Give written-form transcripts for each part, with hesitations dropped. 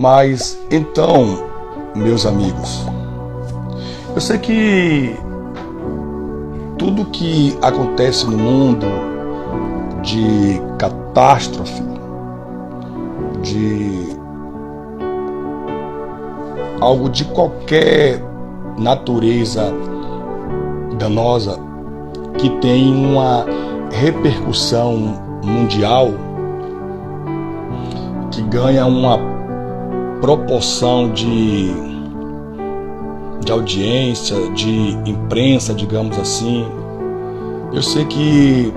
Mas então, meus amigos, eu sei que tudo que acontece no mundo de catástrofe, de algo de qualquer natureza danosa que tem uma repercussão mundial, que ganha uma proporção de audiência, de imprensa, digamos assim. Eu sei que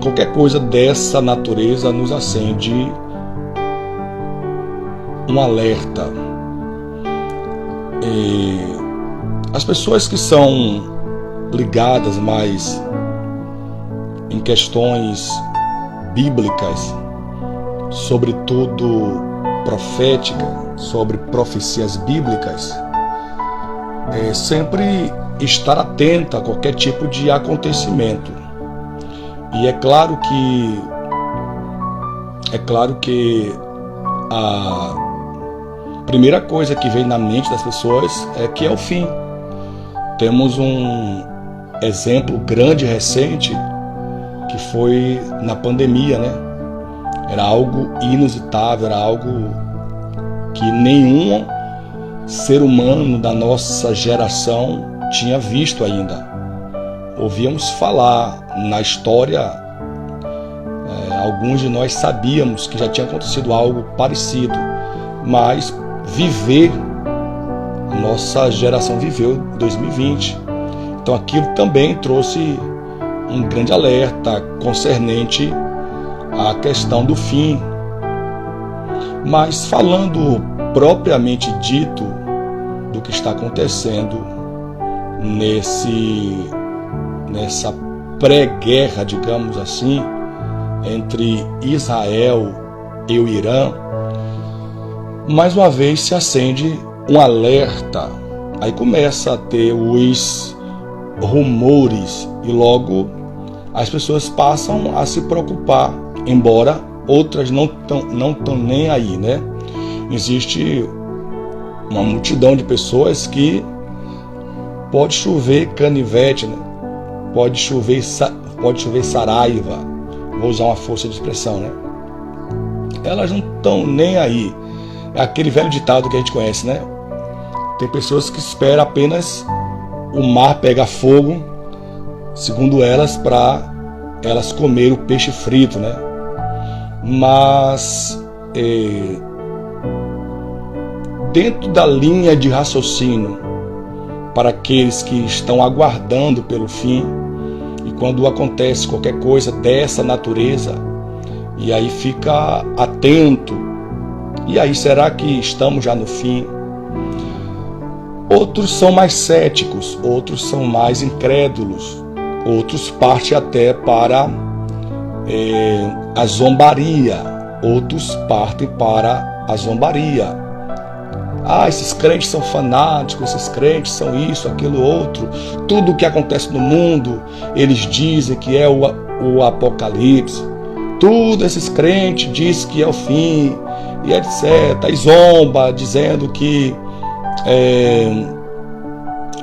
qualquer coisa dessa natureza nos acende um alerta. As pessoas que são ligadas mais em questões bíblicas, sobretudo profética, sobre profecias bíblicas, sempre estar atenta a qualquer tipo de acontecimento. E é claro que a primeira coisa que vem na mente das pessoas é que é o fim. Temos um exemplo grande recente que foi na pandemia, né? Era algo inusitável, era algo que nenhum ser humano da nossa geração tinha visto ainda. Ouvíamos falar na história, alguns de nós sabíamos que já tinha acontecido algo parecido, mas nossa geração viveu 2020. Então aquilo também trouxe um grande alerta concernente à questão do fim. Mas falando propriamente dito do que está acontecendo nessa pré-guerra, digamos assim, entre Israel e o Irã, mais uma vez se acende um alerta. Aí começa a ter os rumores e logo as pessoas passam a se preocupar, embora outras não estão nem aí, né? Existe uma multidão de pessoas que pode chover canivete, né? Pode chover saraiva, vou usar uma força de expressão, né? Elas não estão nem aí. É aquele velho ditado que a gente conhece, né? Tem pessoas que esperam apenas o mar pegar fogo, segundo elas, para elas comer o peixe frito, né? Mas dentro da linha de raciocínio para aqueles que estão aguardando pelo fim, e quando acontece qualquer coisa dessa natureza, e aí fica atento, e aí será que estamos já no fim? Outros são mais céticos, outros são mais incrédulos, outros partem até para a zombaria, outros partem para a zombaria. Esses crentes são fanáticos, esses crentes são isso, aquilo, outro. Tudo o que acontece no mundo, eles dizem que é o apocalipse. Tudo esses crentes dizem que é o fim, e etc. E zomba, dizendo que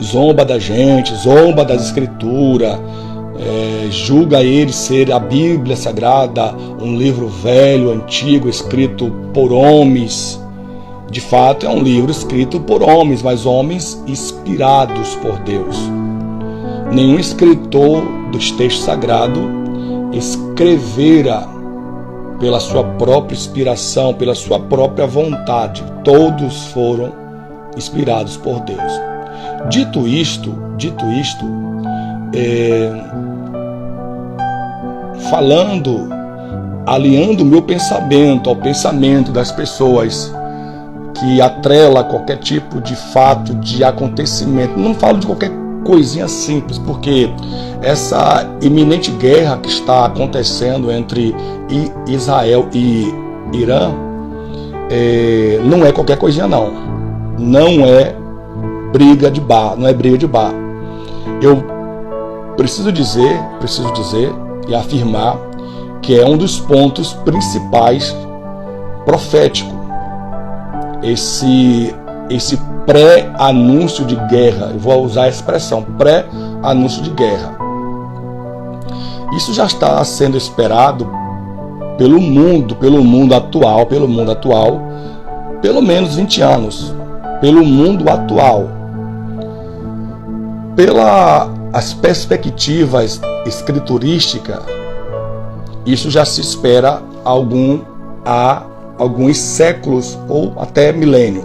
zomba da gente, zomba das escrituras, julga ele ser a Bíblia Sagrada, um livro velho, antigo, escrito por homens. De fato é um livro escrito por homens, mas homens inspirados por Deus. Nenhum escritor dos textos sagrados escrevera pela sua própria inspiração, pela sua própria vontade. Todos foram inspirados por Deus. Dito isto, alinhando o meu pensamento ao pensamento das pessoas que atrela qualquer tipo de fato, de acontecimento. Não falo de qualquer coisinha simples, porque essa iminente guerra que está acontecendo entre Israel e Irã não é qualquer coisinha não. Não é briga de bar, não é briga de bar. Eu preciso dizer e afirmar que é um dos pontos principais proféticos. esse pré-anúncio de guerra. Eu vou usar a expressão pré-anúncio de guerra. Isso já está sendo esperado pelo mundo atual, pelo menos 20 anos, pelo mundo atual. Pelas perspectivas escriturísticas, isso já se espera há alguns séculos ou até milênio.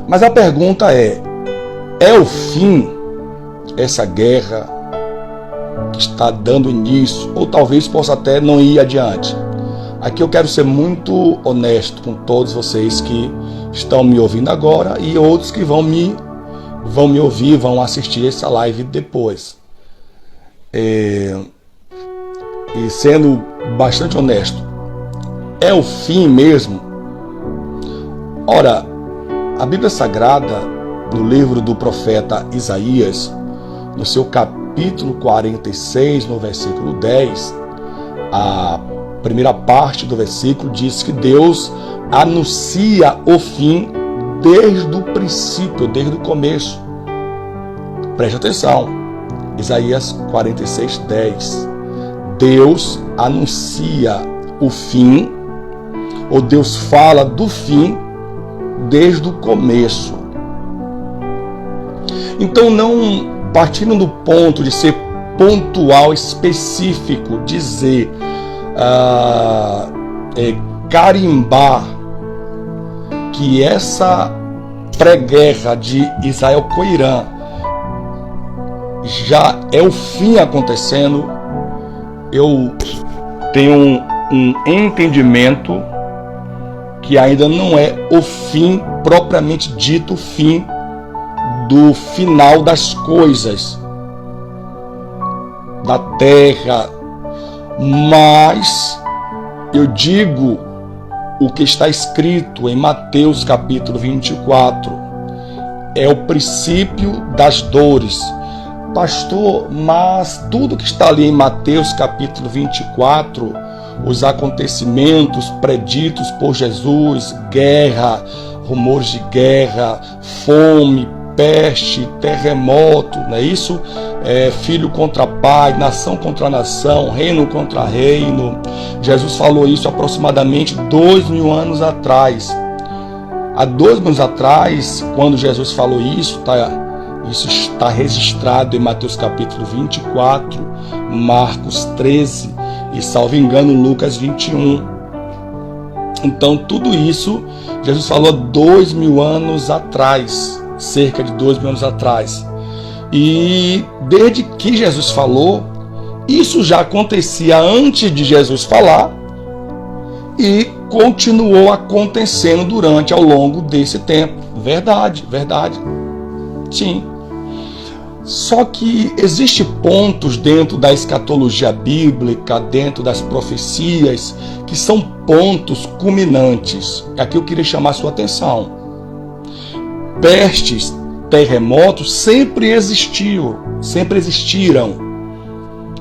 Mas a pergunta é o fim essa guerra que está dando início, ou talvez possa até não ir adiante? Aqui eu quero ser muito honesto com todos vocês que estão me ouvindo agora e outros que vão me ouvir, vão assistir essa live depois. E sendo bastante honesto, é o fim mesmo? Ora, a Bíblia Sagrada, no livro do profeta Isaías, no seu capítulo 46, no versículo 10, a primeira parte do versículo diz que Deus anuncia o fim desde o princípio, desde o começo. Preste atenção, Isaías 46, 10. Deus anuncia o fim, ou Deus fala do fim desde o começo. Então, não partindo do ponto de ser pontual, específico, dizer, carimbar que essa pré-guerra de Israel com Irã já é o fim acontecendo, eu tenho um entendimento que ainda não é o fim propriamente dito, o fim do final das coisas da terra, mas eu digo o que está escrito em Mateus capítulo 24, é o princípio das dores. Pastor, mas tudo que está ali em Mateus capítulo 24, os acontecimentos preditos por Jesus, guerra, rumores de guerra, fome, peste, terremoto, não é isso? Filho contra pai, nação contra nação, reino contra reino. Jesus falou isso aproximadamente 2000 anos atrás. Há 2000 anos atrás, quando Jesus falou isso, isso está registrado em Mateus capítulo 24, Marcos 13 e, salvo engano, Lucas 21. Então, tudo isso Jesus falou 2000 anos atrás, cerca de 2000 anos atrás. E desde que Jesus falou, isso já acontecia antes de Jesus falar e continuou acontecendo ao longo desse tempo. Verdade. Sim. Só que existem pontos dentro da escatologia bíblica, dentro das profecias, que são pontos culminantes. Aqui eu queria chamar a sua atenção. Pestes, terremotos sempre existiram.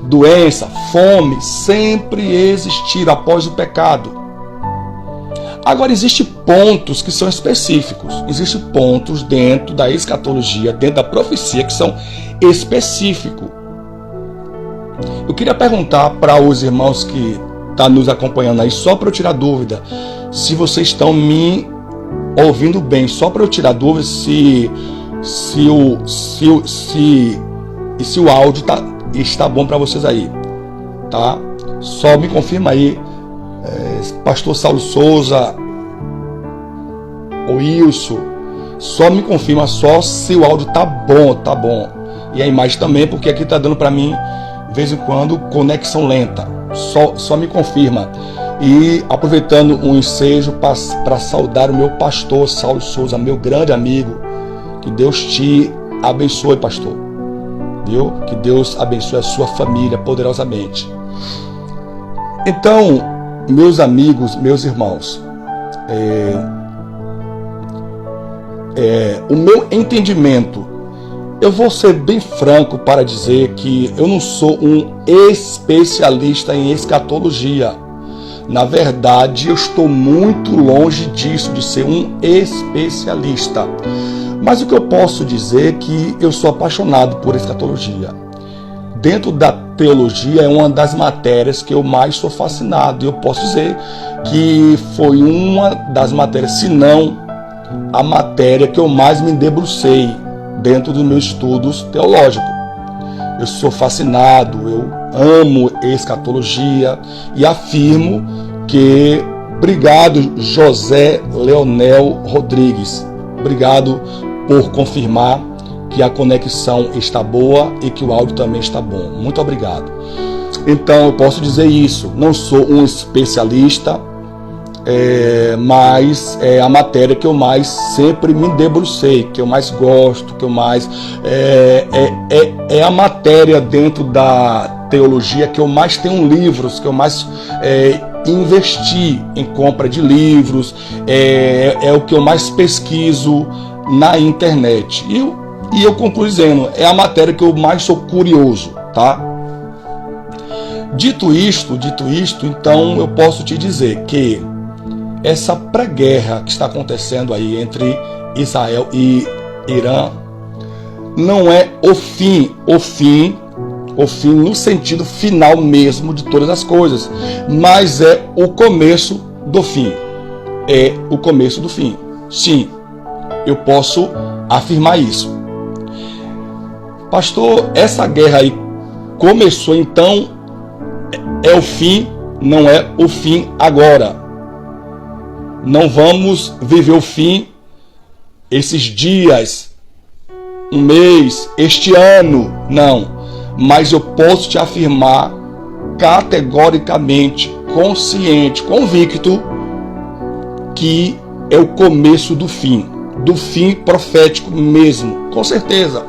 Doença, fome, sempre existiram após o pecado. Agora, existem pontos que são específicos. Existem pontos dentro da escatologia, dentro da profecia, que são específicos. Eu queria perguntar para os irmãos que estão nos acompanhando aí, só para eu tirar dúvida, se vocês estão me ouvindo bem, só para eu tirar dúvida se o áudio está bom para vocês aí, tá? Só me confirma aí, Pastor Saulo Souza, o Wilson, só me confirma só se o áudio tá bom. E a imagem também, porque aqui tá dando para mim, de vez em quando, conexão lenta. Só me confirma. E aproveitando um ensejo para saudar o meu pastor Saulo Souza, meu grande amigo. Que Deus te abençoe, pastor. Viu? Que Deus abençoe a sua família poderosamente. Então, meus amigos, meus irmãos, o meu entendimento, eu vou ser bem franco para dizer que eu não sou um especialista em escatologia. Na verdade, eu estou muito longe disso, de ser um especialista. Mas o que eu posso dizer é que eu sou apaixonado por escatologia. Dentro da teologia é uma das matérias que eu mais sou fascinado. Eu posso dizer que foi uma das matérias, se não a matéria que eu mais me debrucei dentro dos meus estudos teológicos. Eu sou fascinado, eu amo escatologia e afirmo que, obrigado José Leonel Rodrigues, obrigado por confirmar que a conexão está boa e que o áudio também está bom. Muito obrigado. Então eu posso dizer isso, não sou um especialista, mas é a matéria que eu mais sempre me debrucei, que eu mais gosto, que eu mais é a matéria dentro da teologia que eu mais tenho livros, que eu mais investi em compra de livros, é o que eu mais pesquiso na internet. E eu concluo dizendo, é a matéria que eu mais sou curioso, tá? Dito isto, então eu posso te dizer que essa pré-guerra que está acontecendo aí entre Israel e Irã não é o fim no sentido final mesmo de todas as coisas, mas é o começo do fim. É o começo do fim. Sim, eu posso afirmar isso. Pastor, essa guerra aí começou, então é o fim, não é o fim agora. Não vamos viver o fim esses dias, um mês, este ano, não. Mas eu posso te afirmar categoricamente, consciente, convicto, que é o começo do fim profético mesmo, com certeza.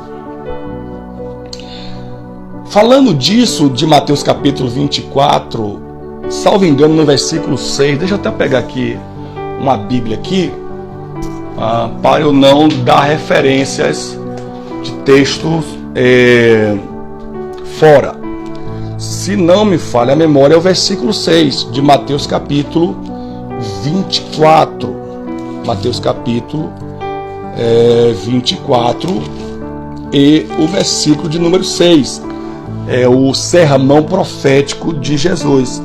Falando disso, de Mateus capítulo 24, salvo engano no versículo 6, deixa eu até pegar aqui uma Bíblia aqui, para eu não dar referências de textos fora. Se não me falha a memória, é o versículo 6 de Mateus capítulo 24. Mateus capítulo 24 e o versículo de número 6. É o sermão profético de Jesus.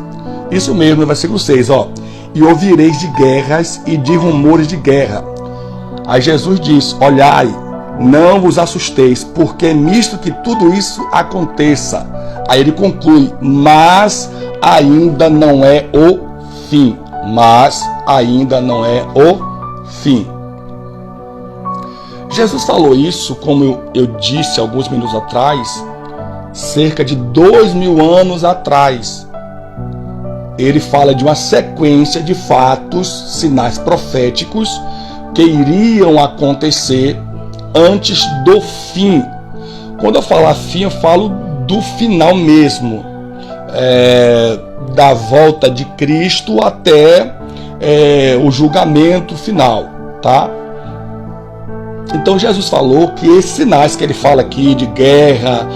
Isso mesmo, no versículo 6, ó. E ouvireis de guerras e de rumores de guerra. Aí Jesus diz, olhai, não vos assusteis, porque é nisto que tudo isso aconteça. Aí ele conclui, mas ainda não é o fim. Mas ainda não é o fim. Jesus falou isso, como eu disse alguns minutos atrás, cerca de 2000 anos atrás. Ele fala de uma sequência de fatos, sinais proféticos que iriam acontecer antes do fim. Quando eu falar fim, eu falo do final mesmo, da volta de Cristo até o julgamento final, tá? Então Jesus falou que esses sinais que ele fala aqui de guerra,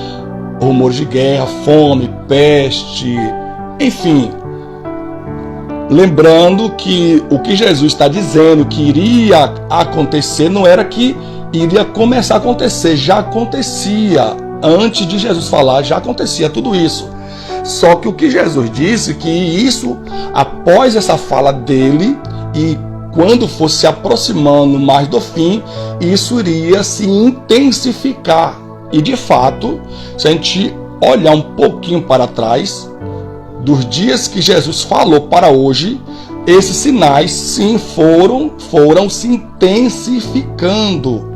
rumores de guerra, fome, peste, enfim, lembrando que o que Jesus está dizendo que iria acontecer não era que iria começar a acontecer, já acontecia. Antes de Jesus falar, já acontecia tudo isso. Só que o que Jesus disse, que isso, após essa fala dele, e quando fosse se aproximando mais do fim, isso iria se intensificar. E de fato, se a gente olhar um pouquinho para trás, dos dias que Jesus falou para hoje, esses sinais sim foram se intensificando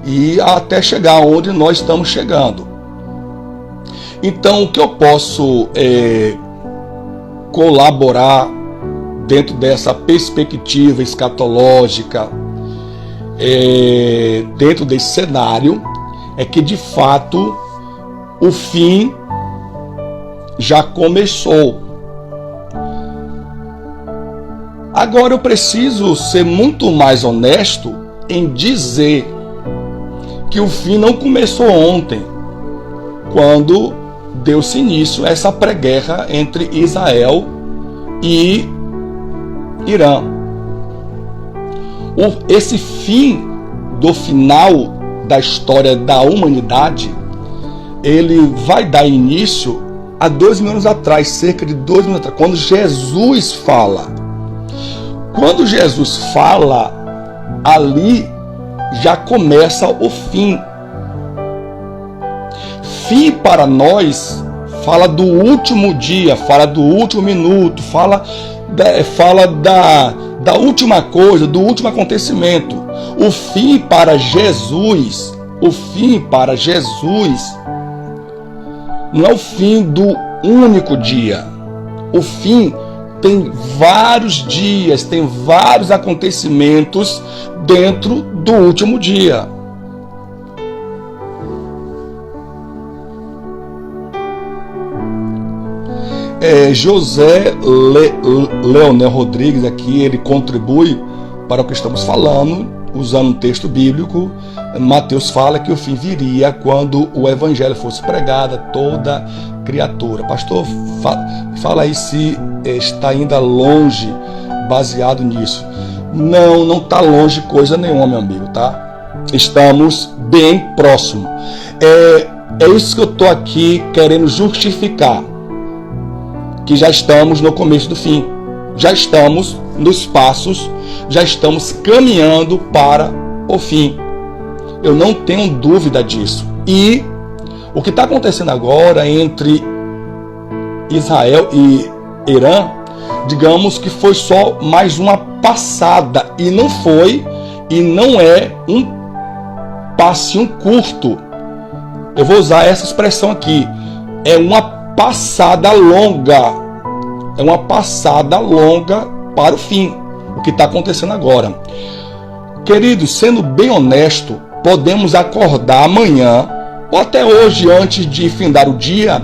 e até chegar onde nós estamos chegando. Então, o que eu posso colaborar dentro dessa perspectiva escatológica, dentro desse cenário, é que de fato o fim já começou. Agora eu preciso ser muito mais honesto em dizer que o fim não começou ontem, quando deu-se início a essa pré-guerra entre Israel e Irã. Esse fim do final da história da humanidade, ele vai dar início a 2.000 anos atrás, cerca de 2.000 anos atrás, quando Jesus fala. Quando Jesus fala, ali já começa o fim. Fim para nós fala do último dia, fala do último minuto, fala da última coisa, do último acontecimento. O fim para Jesus não é o fim do único dia. O fim tem vários dias, tem vários acontecimentos dentro do último dia. José Leonel Rodrigues aqui, ele contribui para o que estamos falando, usando um texto bíblico. Mateus fala que o fim viria quando o evangelho fosse pregado a toda criatura. Pastor, fala aí se está ainda longe, baseado nisso. Não está longe coisa nenhuma, meu amigo, tá? Estamos bem próximo. É isso que eu estou aqui querendo justificar, que já estamos no começo do fim, já estamos nos passos, já estamos caminhando para o fim. Eu não tenho dúvida disso. E o que está acontecendo agora entre Israel e Irã, digamos que foi só mais uma passada, e não foi e não é um passinho curto. Eu vou usar essa expressão aqui. É uma passada longa. É uma passada longa para o fim. O que está acontecendo agora. Queridos, sendo bem honesto, podemos acordar amanhã, ou até hoje, antes de findar o dia,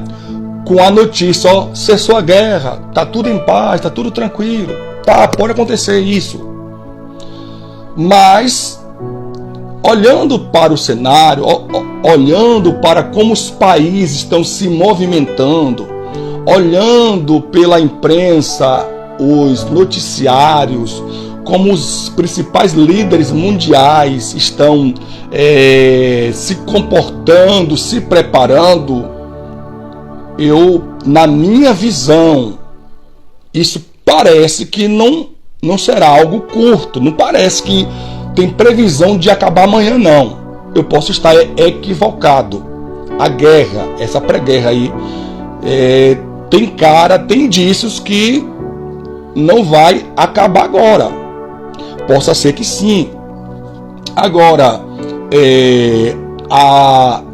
com a notícia: ó, cessou a guerra, tá tudo em paz, tá tudo tranquilo. Tá, pode acontecer isso. Mas, olhando para o cenário, olhando para como os países estão se movimentando, olhando pela imprensa, os noticiários, como os principais líderes mundiais estão se comportando, se preparando, na minha visão, isso parece que não será algo curto, não parece que tem previsão de acabar amanhã, não. Eu posso estar equivocado. A guerra, essa pré-guerra aí, tem indícios que não vai acabar agora. Possa ser que sim. Agora,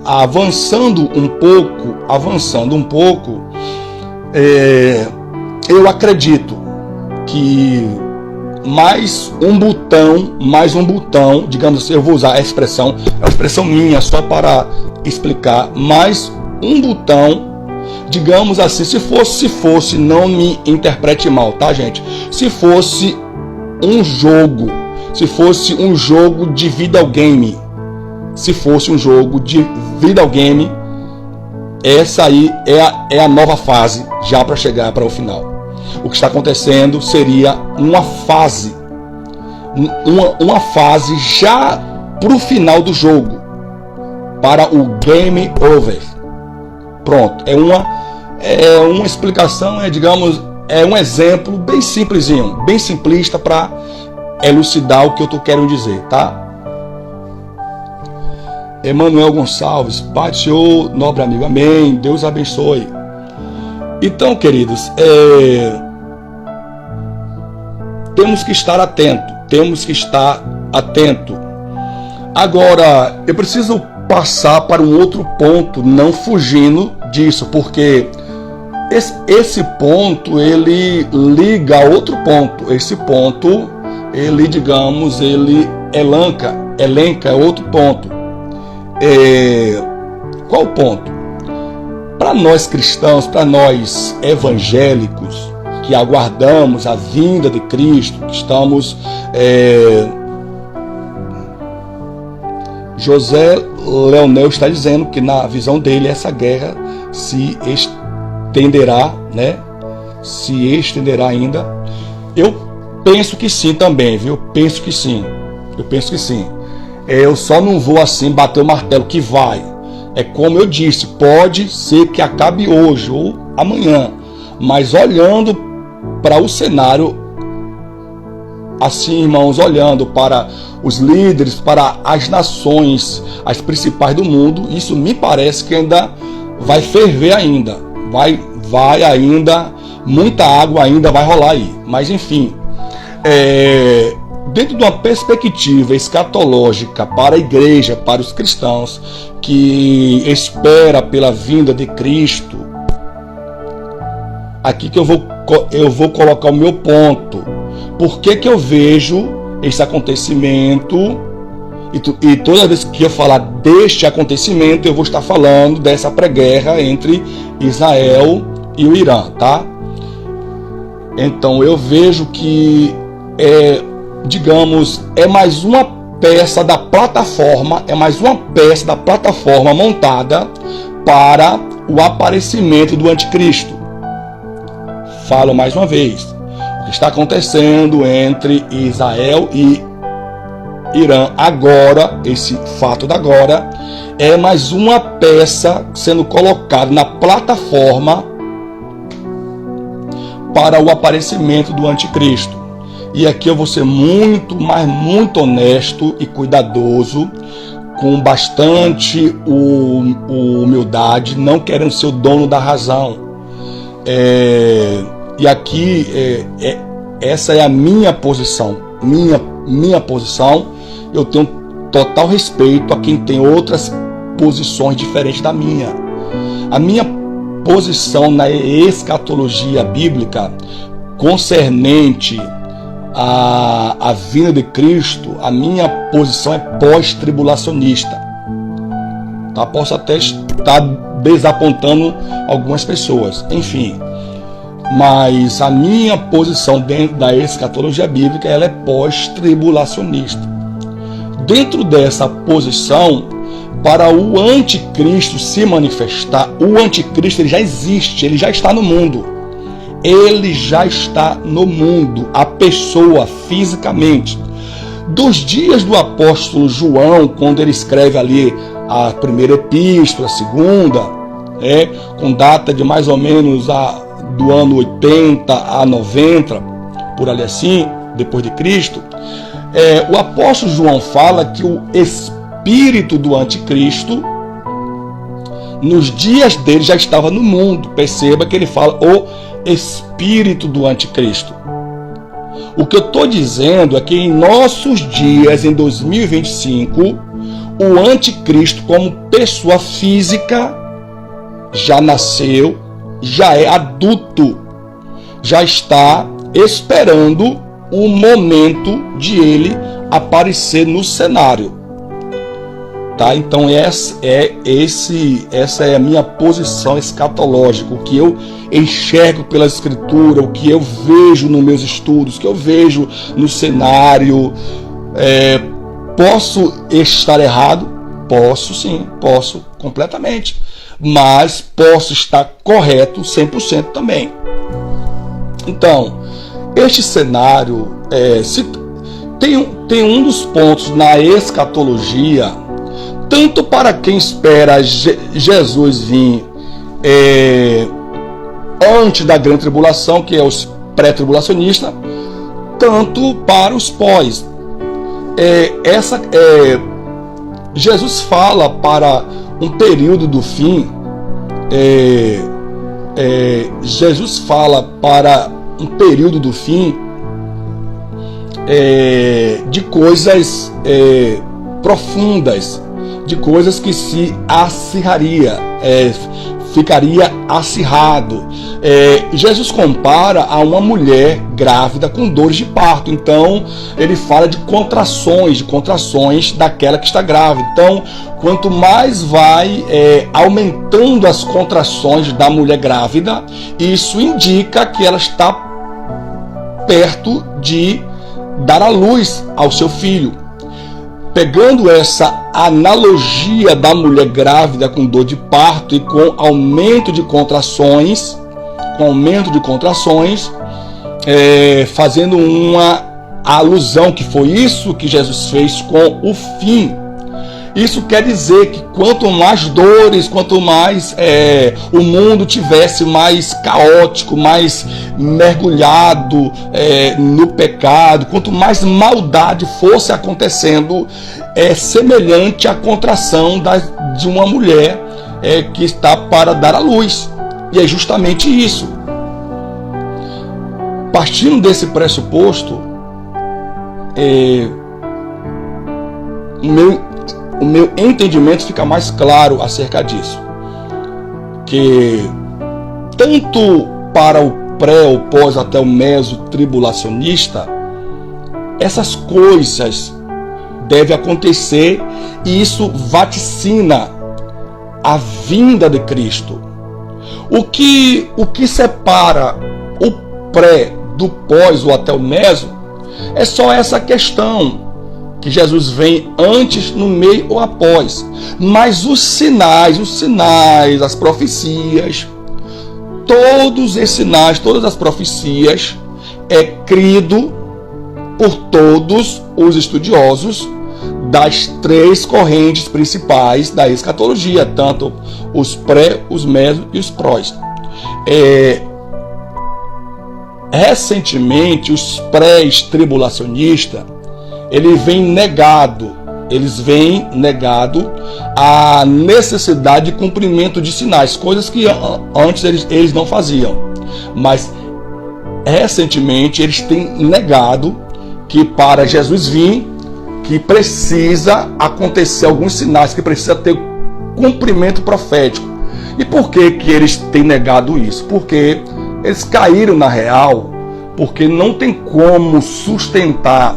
avançando um pouco, eu acredito que mais um botão, digamos assim, eu vou usar a expressão, é uma expressão minha só para explicar, mais um botão, digamos assim, se fosse, não me interprete mal, tá, gente? Se fosse um jogo de videogame, essa aí é a nova fase já para chegar para o final. O que está acontecendo seria uma fase já para o final do jogo, para o game over. Pronto, é uma explicação, digamos, é um exemplo bem simplesinho, bem simplista para elucidar o que eu estou querendo dizer, tá? Emanuel Gonçalves, Pai do Senhor, nobre amigo, amém, Deus abençoe. Então, queridos, temos que estar atento. Agora, eu preciso passar para um outro ponto, não fugindo disso, porque esse ponto, ele liga a outro ponto. Esse ponto, ele elenca outro ponto. Qual o ponto? Para nós cristãos, para nós evangélicos, que aguardamos a vinda de Cristo, que estamos... José Leonel está dizendo que na visão dele essa guerra se estenderá, né? se estenderá ainda? Eu penso que sim também, viu? Penso que sim. Eu penso que sim. Eu só não vou assim bater o martelo que vai. É como eu disse, pode ser que acabe hoje ou amanhã. Mas olhando para o cenário, assim, irmãos, olhando para os líderes, para as nações, as principais do mundo, isso me parece que ainda vai ferver ainda. Vai ainda, muita água ainda vai rolar aí. Mas enfim, dentro de uma perspectiva escatológica para a igreja, para os cristãos, que espera pela vinda de Cristo, aqui que eu vou colocar o meu ponto. Por que eu vejo esse acontecimento? E toda vez que eu falar deste acontecimento, eu vou estar falando dessa pré-guerra entre Israel e o Irã, tá? Então eu vejo que é mais uma peça da plataforma, montada para o aparecimento do anticristo. Falo mais uma vez, o que está acontecendo entre Israel e Irã agora, esse fato da agora, é mais uma peça sendo colocada na plataforma para o aparecimento do anticristo. E aqui eu vou ser muito honesto e cuidadoso, com bastante humildade, não querendo ser o dono da razão. E aqui essa é a minha posição. Minha posição. Eu tenho total respeito a quem tem outras posições diferentes da minha. A minha posição na escatologia bíblica concernente à vinda de Cristo, a minha posição é pós-tribulacionista. Tá? Posso até estar desapontando algumas pessoas, enfim. Mas a minha posição dentro da escatologia bíblica, ela é pós-tribulacionista. Dentro dessa posição, para o anticristo se manifestar, o anticristo ele já existe, ele já está no mundo. Ele já está no mundo, a pessoa fisicamente. Dos dias do apóstolo João, quando ele escreve ali a primeira epístola, a segunda, com data de mais ou menos do ano 80 a 90, por ali assim, depois de Cristo, o apóstolo João fala que o espírito do anticristo, nos dias dele, já estava no mundo. Perceba que ele fala o espírito do anticristo. O que eu estou dizendo é que em nossos dias, em 2025, o anticristo, como pessoa física, já nasceu, já é adulto, já está esperando o momento de ele aparecer no cenário. Tá? Então essa é a minha posição escatológica, o que eu enxergo pela escritura, o que eu vejo nos meus estudos, o que eu vejo no cenário. Posso estar errado? Posso sim, posso completamente, mas posso estar correto 100% também. Então, este cenário, tem um dos pontos na escatologia, tanto para quem espera Jesus vir antes da grande tribulação, que é os pré-tribulacionistas, tanto para os pós. Jesus fala para um período do fim, Jesus fala para um período do fim de coisas profundas, de coisas que se acirraria, ficaria acirrado. Jesus compara a uma mulher grávida com dores de parto. Então ele fala de contrações daquela que está grávida. Então, quanto mais vai aumentando as contrações da mulher grávida, isso indica que ela está perto de dar à luz ao seu filho. Pegando essa analogia da mulher grávida com dor de parto e com aumento de contrações, com aumento de contrações, fazendo uma alusão que foi isso que Jesus fez com o fim. Isso quer dizer que quanto mais dores, quanto mais o mundo tivesse mais caótico, mais mergulhado no pecado, quanto mais maldade fosse acontecendo, é semelhante à contração de uma mulher que está para dar à luz. E é justamente isso. Partindo desse pressuposto, o meu entendimento fica mais claro acerca disso. Que tanto para o pré, o pós, até o meso tribulacionista, essas coisas devem acontecer, e isso vaticina a vinda de Cristo. O que separa o pré do pós ou até o meso é só essa questão, que Jesus vem antes, no meio ou após. Mas os sinais, as profecias, todos esses sinais, todas as profecias, é crido por todos os estudiosos das três correntes principais da escatologia, tanto os pré, os meso e os prós. Recentemente, os pré-tribulacionistas, eles vêm negado a necessidade de cumprimento de sinais, coisas que antes eles não faziam. Mas recentemente eles têm negado que para Jesus vir, que precisa acontecer alguns sinais, que precisa ter cumprimento profético. E por que eles têm negado isso? Porque eles caíram na real, porque não tem como sustentar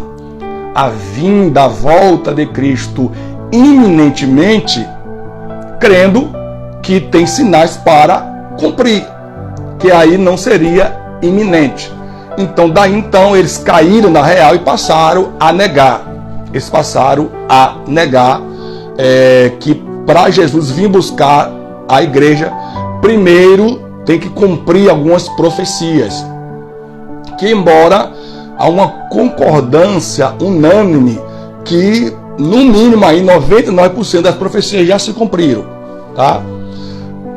a vinda, a volta de Cristo iminentemente, crendo que tem sinais para cumprir, que aí não seria iminente. Então, eles caíram na real e passaram a negar. Eles passaram a negar que para Jesus vir buscar a igreja, primeiro tem que cumprir algumas profecias, que embora há uma concordância unânime que no mínimo aí 99% das profecias já se cumpriram, tá?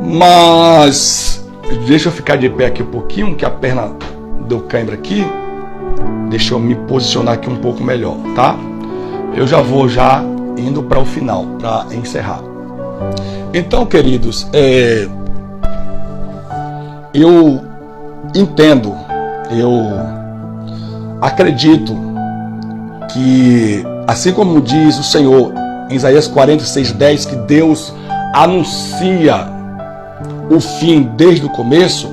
Mas deixa eu ficar de pé aqui um pouquinho, que a perna deu cãibra aqui. Deixa eu me posicionar aqui um pouco melhor, tá? Eu já vou indo para o final, para encerrar. Então, queridos, eu entendo, eu acredito que, assim como diz o Senhor em Isaías 46:10, que Deus anuncia o fim desde o começo,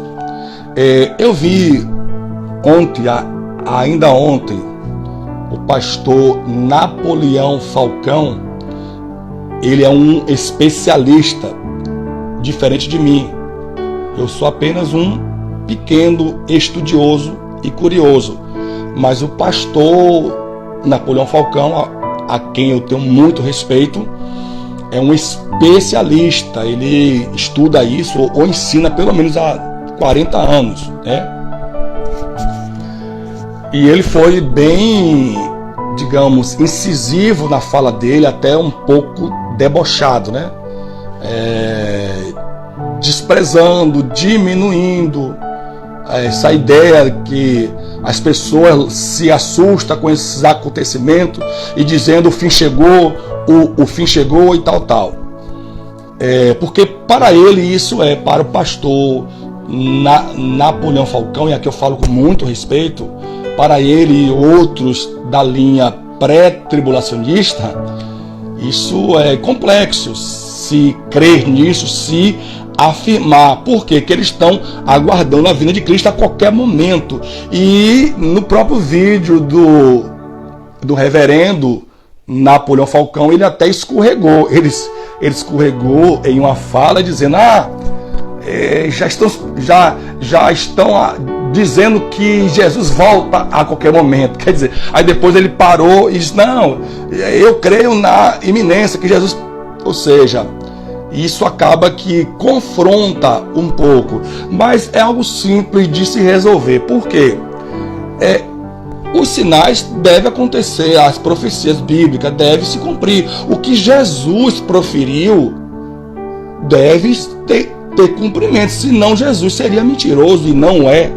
eu vi ainda ontem, o pastor Napoleão Falcão. Ele é um especialista, diferente de mim. Eu sou apenas um pequeno estudioso e curioso. Mas o pastor Napoleão Falcão, a quem eu tenho muito respeito, é um especialista. Ele estuda isso ou ensina pelo menos há 40 anos, né? E ele foi bem, digamos, incisivo na fala dele, até um pouco debochado, né? Desprezando, diminuindo essa ideia que as pessoas se assustam com esses acontecimentos e dizendo o fim chegou e tal. Porque para ele isso para o pastor Napoleão Falcão, e aqui eu falo com muito respeito, para ele e outros da linha pré-tribulacionista, isso é complexo se crer nisso, se afirmar. Por quê? Que eles estão aguardando a vinda de Cristo a qualquer momento. E no próprio vídeo do reverendo Napoleão Falcão, ele até escorregou. Ele escorregou em uma fala dizendo: já estão dizendo que Jesus volta a qualquer momento. Quer dizer, aí depois ele parou e disse: não, eu creio na iminência que Jesus... Ou seja, Isso acaba que confronta um pouco, mas é algo simples de se resolver. Por quê? Os sinais devem acontecer, as profecias bíblicas devem se cumprir. O que Jesus proferiu deve ter cumprimento, senão Jesus seria mentiroso, e não é.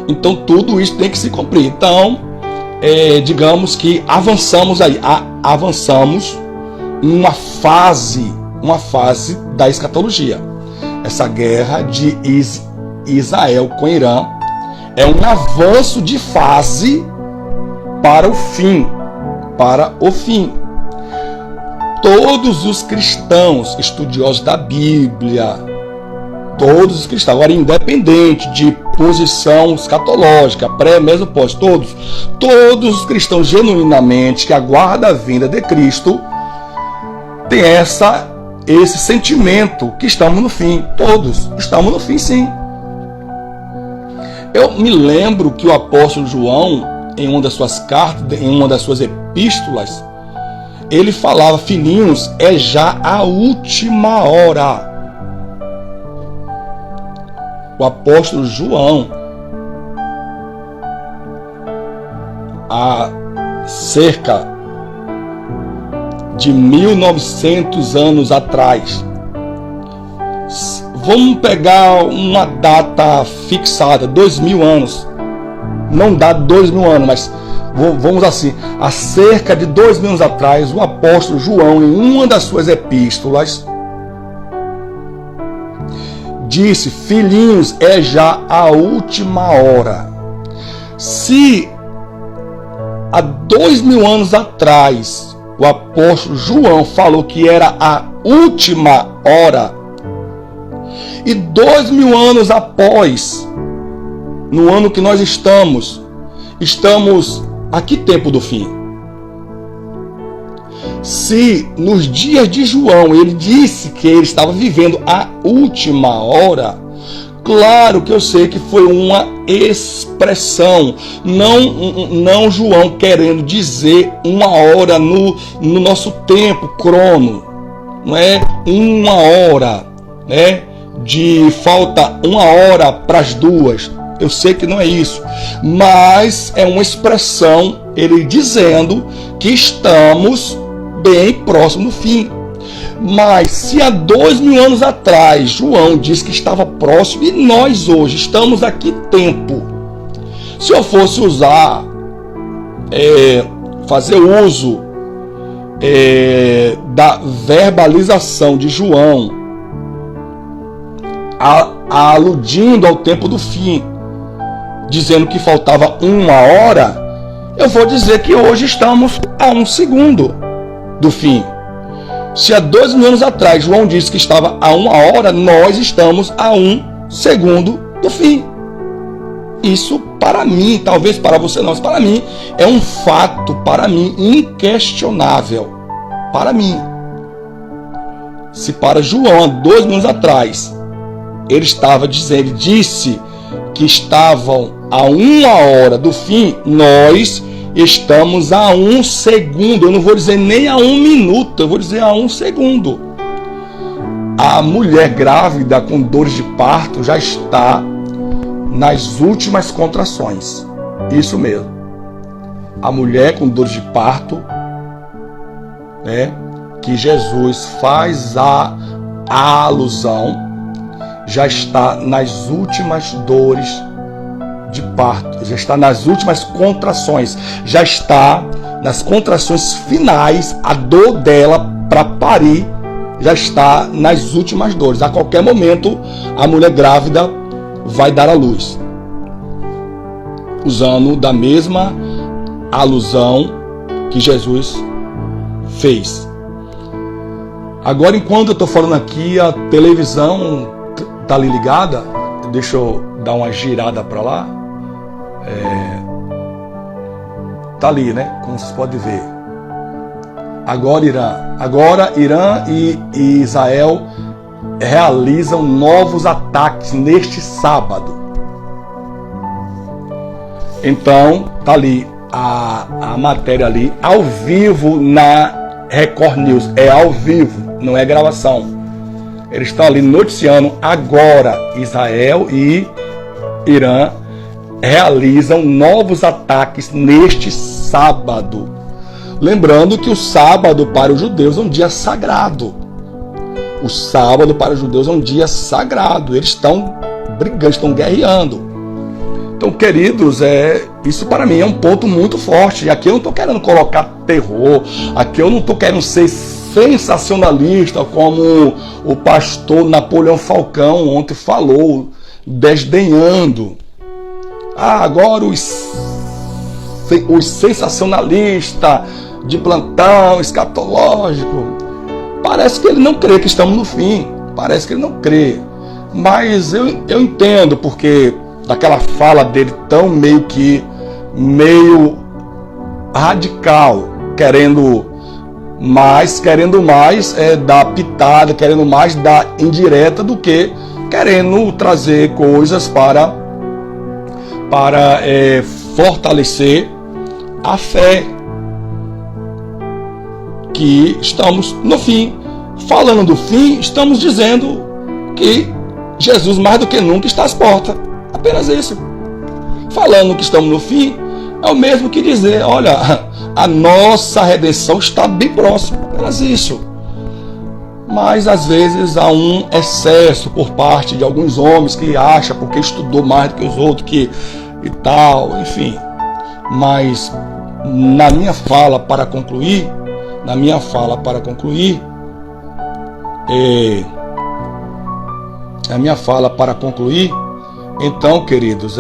Então tudo isso tem que se cumprir. Então, digamos que avançamos uma fase da escatologia. Essa guerra de Israel com Irã é um avanço de fase para o fim. Todos os cristãos, estudiosos da Bíblia, todos os cristãos, agora independente de posição escatológica, pré, mesmo pós, todos os cristãos genuinamente que aguardam a vinda de Cristo, tem esse sentimento que estamos no fim. Todos estamos no fim, sim. Eu me lembro que o apóstolo João, em uma das suas cartas, em uma das suas epístolas, ele falava: filhinhos, é já a última hora. O apóstolo João, há cerca de 1900 anos atrás, vamos pegar uma data fixada, 2000 anos, não dá 2000 anos, mas vamos assim, há cerca de 2000 anos atrás, o apóstolo João, em uma das suas epístolas, disse: filhinhos, é já a última hora. Se há 2000 anos atrás o apóstolo João falou que era a última hora, e 2000 anos após, no ano que nós estamos a que tempo do fim? Se nos dias de João ele disse que ele estava vivendo a última hora, claro que eu sei que foi uma expressão, não João querendo dizer uma hora no nosso tempo, crono, não é uma hora, né? De falta uma hora para as duas. Eu sei que não é isso, mas é uma expressão, ele dizendo que estamos bem próximo do fim. Mas se há 2000 anos atrás João disse que estava próximo, e nós hoje estamos aqui tempo, se eu fosse fazer uso da verbalização de João, aludindo ao tempo do fim, dizendo que faltava uma hora, eu vou dizer que hoje estamos a 1 segundo do fim. Se há 2000 anos atrás João disse que estava a 1 hora, nós estamos a 1 segundo do fim. Isso para mim, talvez para você não, mas para mim é um fato, para mim, inquestionável. Para mim. Se para João, há 2000 anos atrás, ele disse que estavam a 1 hora do fim, nós estamos a 1 segundo. Eu não vou dizer nem a 1 minuto, eu vou dizer a 1 segundo. A mulher grávida com dores de parto já está nas últimas contrações. Isso mesmo. A mulher com dores de parto, né, que Jesus faz a alusão, já está nas últimas dores de parto, já está nas últimas contrações, já está nas contrações finais. A dor dela para parir já está nas últimas dores. A qualquer momento a mulher grávida vai dar à luz, usando da mesma alusão que Jesus fez. Agora, enquanto eu estou falando aqui, a televisão está ali ligada. Deixa eu dar uma girada para lá. Tá ali, né? Como vocês podem ver. Agora Irã e Israel realizam novos ataques neste sábado. Então, tá ali a matéria ali, ao vivo na Record News, é ao vivo, não é gravação. Eles estão ali noticiando agora. Israel e Irã realizam novos ataques neste sábado. Lembrando que o sábado para os judeus é um dia sagrado. O sábado para os judeus é um dia sagrado. Eles estão brigando, estão guerreando. Então, queridos, isso para mim é um ponto muito forte. Aqui eu não estou querendo colocar terror. Aqui eu não estou querendo ser sensacionalista, como o pastor Napoleão Falcão ontem falou, desdenhando. Agora os sensacionalistas de plantão escatológico. Parece que ele não crê que estamos no fim. Parece que ele não crê. Mas eu entendo, porque daquela fala dele tão meio radical, querendo mais dar pitada, querendo mais dar indireta do que querendo trazer coisas para fortalecer a fé que estamos no fim. Falando do fim, estamos dizendo que Jesus mais do que nunca está às portas. Apenas isso. Falando que estamos no fim, é o mesmo que dizer, olha, a nossa redenção está bem próxima. Apenas isso. Mas às vezes há um excesso por parte de alguns homens que acham, porque estudou mais do que os outros, e tal, enfim. Mas na minha fala para concluir, então, queridos,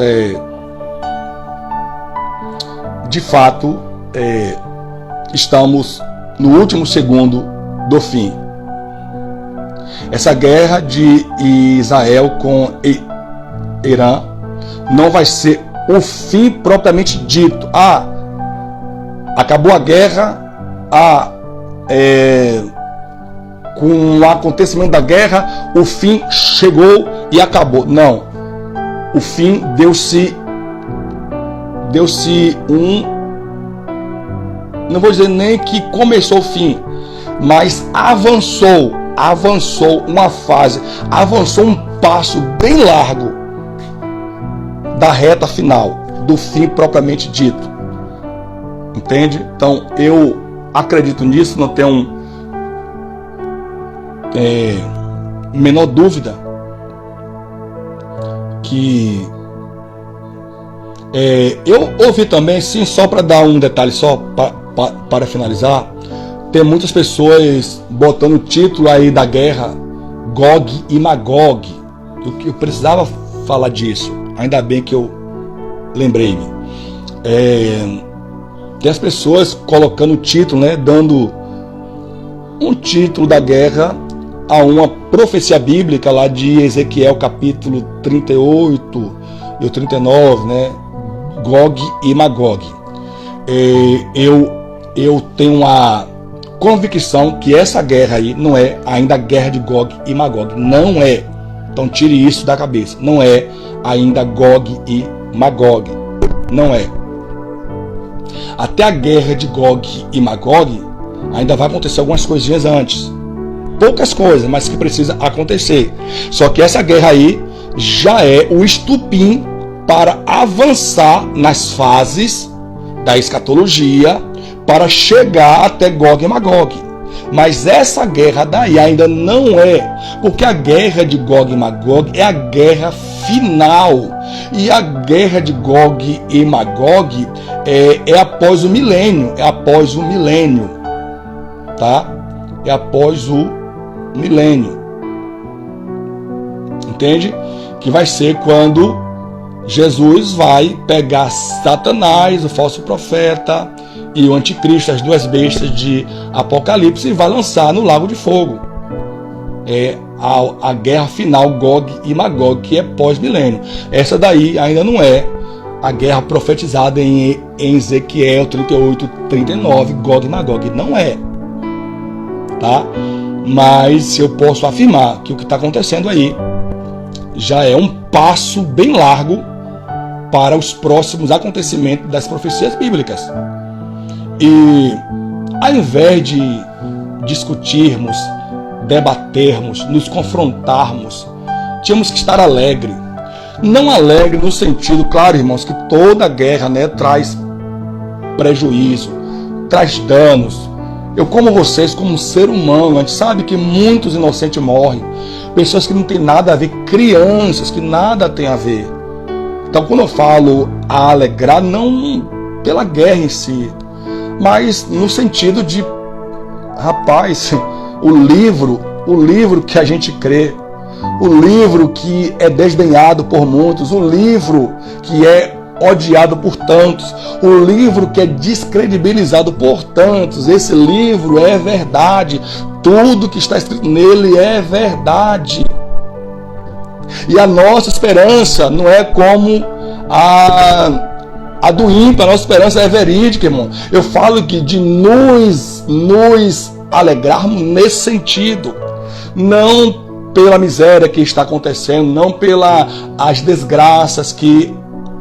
de fato, estamos no último segundo do fim. Essa guerra de Israel com Irã não vai ser o fim propriamente dito. Acabou a guerra, com o acontecimento da guerra, o fim chegou e acabou. Não. O fim deu-se não vou dizer nem que começou o fim, mas avançou uma fase, avançou um passo bem largo da reta final, do fim propriamente dito. Entende? Então eu acredito nisso, não tenho menor dúvida que eu ouvi também, sim, só para dar um detalhe, só para finalizar, tem muitas pessoas botando o título aí da guerra Gog e Magog. Eu precisava falar disso, ainda bem que eu lembrei-me. Tem as pessoas colocando o título, né, dando um título da guerra a uma profecia bíblica lá de Ezequiel capítulo 38 e o 39, né? Gog e Magog. Eu tenho a convicção que essa guerra aí não é ainda a guerra de Gog e Magog. Não é. Então tire isso da cabeça. Não é ainda Gog e Magog. Não é. Até a guerra de Gog e Magog ainda vai acontecer algumas coisinhas antes. Poucas coisas, mas que precisa acontecer. Só que essa guerra aí já é o estupim para avançar nas fases da escatologia para chegar até Gog e Magog. Mas essa guerra daí ainda não é, porque a guerra de Gog e Magog é a guerra final. E a guerra de Gog e Magog é após o milênio, tá? É após o milênio. Entende? Que vai ser quando Jesus vai pegar Satanás, o falso profeta, e o anticristo, as duas bestas de Apocalipse, e vai lançar no lago de fogo. É a guerra final, Gog e Magog, que é pós-milênio. Essa daí ainda não é a guerra profetizada em Ezequiel 38, 39, Gog e Magog. Não é. Tá? Mas eu posso afirmar que o que está acontecendo aí já é um passo bem largo para os próximos acontecimentos das profecias bíblicas. E ao invés de discutirmos, debatermos, nos confrontarmos. Tínhamos que estar alegre. Não alegre no sentido, claro, irmãos, que toda guerra, né, traz prejuízo, traz danos. Eu, como vocês, como ser humano, a gente sabe que muitos inocentes morrem. Pessoas que não têm nada a ver, crianças que nada tem a ver. Então, quando eu falo a alegrar, não pela guerra em si, mas no sentido de, rapaz, o livro que a gente crê, o livro que é desdenhado por muitos, o livro que é odiado por tantos, o livro que é descredibilizado por tantos, esse livro é verdade, tudo que está escrito nele é verdade. E a nossa esperança não é como a do ímpio, a nossa esperança é verídica, irmão. Eu falo que de nos alegrarmos nesse sentido, não pela miséria que está acontecendo, não pelas desgraças que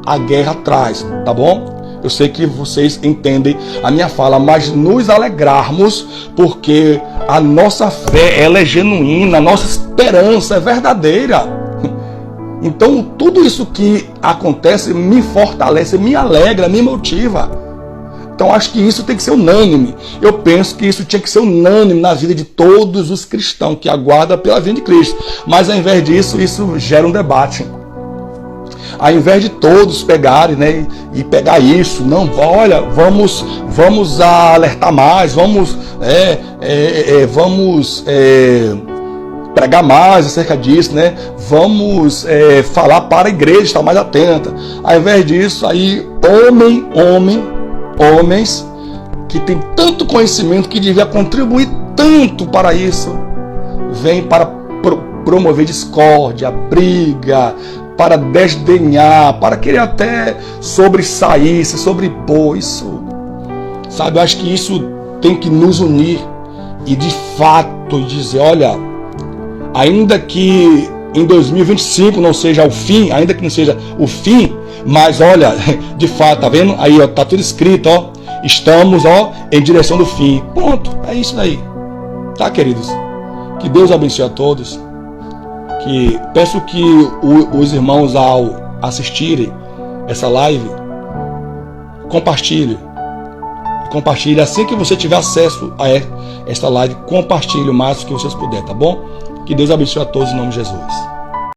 a guerra traz, tá bom? Eu sei que vocês entendem a minha fala, mas nos alegrarmos porque a nossa fé, ela é genuína, a nossa esperança é verdadeira. Então tudo isso que acontece me fortalece, me alegra, me motiva. Então acho que isso tem que ser unânime. Eu penso que isso tinha que ser unânime na vida de todos os cristãos que aguardam pela vinda de Cristo. Mas ao invés disso, isso gera um debate. Ao invés de todos pegarem, né, e pegar isso, não, olha, vamos alertar mais, vamos pregar mais acerca disso, né? Vamos falar para a igreja estar mais atenta. Ao invés disso, aí homens que têm tanto conhecimento, que devia contribuir tanto para isso, vêm para promover discórdia, briga, para desdenhar, para querer até sobressair, se sobrepor. Isso, sabe, eu acho que isso tem que nos unir e de fato dizer, olha, ainda que em 2025 não seja o fim, ainda que não seja o fim, mas olha, de fato, tá vendo? Aí, ó, tá tudo escrito, ó, estamos, ó, em direção do fim. Ponto, é isso daí. Tá, queridos? Que Deus abençoe a todos. Que peço que os irmãos, ao assistirem essa live, compartilhe assim que você tiver acesso a esta live, compartilhe o máximo que vocês puderem, tá bom? Que Deus abençoe a todos em nome de Jesus.